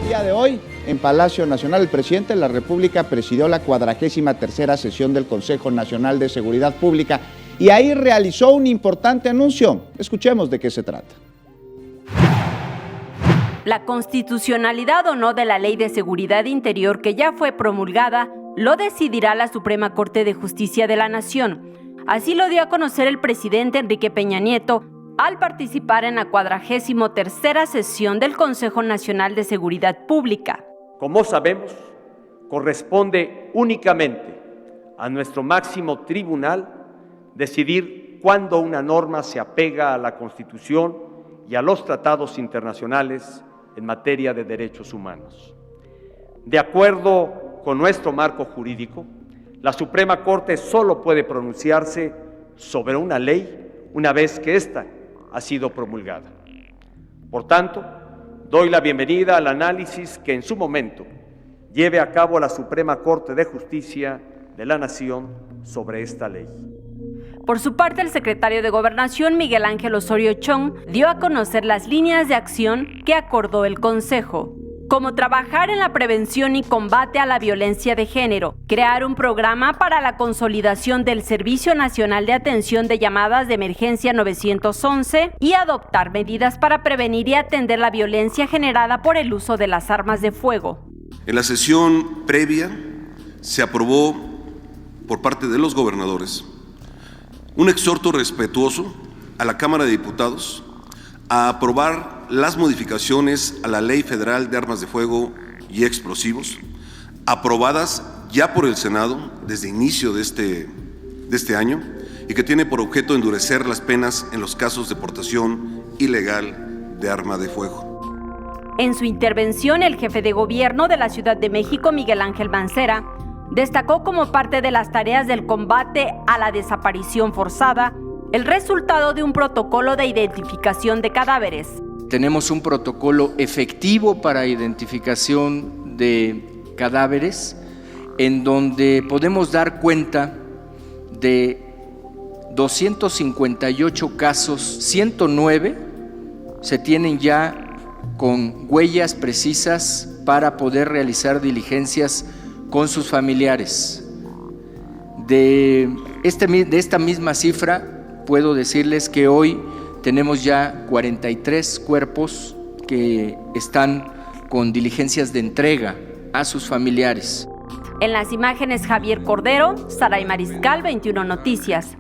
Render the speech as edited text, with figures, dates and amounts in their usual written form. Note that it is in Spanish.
El día de hoy, en Palacio Nacional, el presidente de la República presidió la 43ª sesión del Consejo Nacional de Seguridad Pública y ahí realizó un importante anuncio. Escuchemos de qué se trata. La constitucionalidad o no de la Ley de Seguridad Interior, que ya fue promulgada, lo decidirá la Suprema Corte de Justicia de la Nación. Así lo dio a conocer el presidente Enrique Peña Nieto al participar en la 43ª sesión del Consejo Nacional de Seguridad Pública. Como sabemos, corresponde únicamente a nuestro máximo tribunal decidir cuándo una norma se apega a la Constitución y a los tratados internacionales en materia de derechos humanos. De acuerdo con nuestro marco jurídico, la Suprema Corte solo puede pronunciarse sobre una ley una vez que ésta ha sido promulgada. Por tanto, doy la bienvenida al análisis que en su momento lleve a cabo la Suprema Corte de Justicia de la Nación sobre esta ley. Por su parte, el secretario de Gobernación, Miguel Ángel Osorio Chong, dio a conocer las líneas de acción que acordó el Consejo, como trabajar en la prevención y combate a la violencia de género, crear un programa para la consolidación del Servicio Nacional de Atención de Llamadas de Emergencia 911 y adoptar medidas para prevenir y atender la violencia generada por el uso de las armas de fuego. En la sesión previa se aprobó por parte de los gobernadores un exhorto respetuoso a la Cámara de Diputados a aprobar las modificaciones a la Ley Federal de Armas de Fuego y Explosivos, aprobadas ya por el Senado desde inicio de este año y que tiene por objeto endurecer las penas en los casos de portación ilegal de arma de fuego. En su intervención, el jefe de gobierno de la Ciudad de México, Miguel Ángel Mancera, destacó como parte de las tareas del combate a la desaparición forzada el resultado de un protocolo de identificación de cadáveres. Tenemos un protocolo efectivo para identificación de cadáveres en donde podemos dar cuenta de 258 casos, 109 se tienen ya con huellas precisas para poder realizar diligencias con sus familiares. De esta misma cifra, puedo decirles que hoy tenemos ya 43 cuerpos que están con diligencias de entrega a sus familiares. En las imágenes, Javier Cordero, Saray Mariscal, 21 Noticias.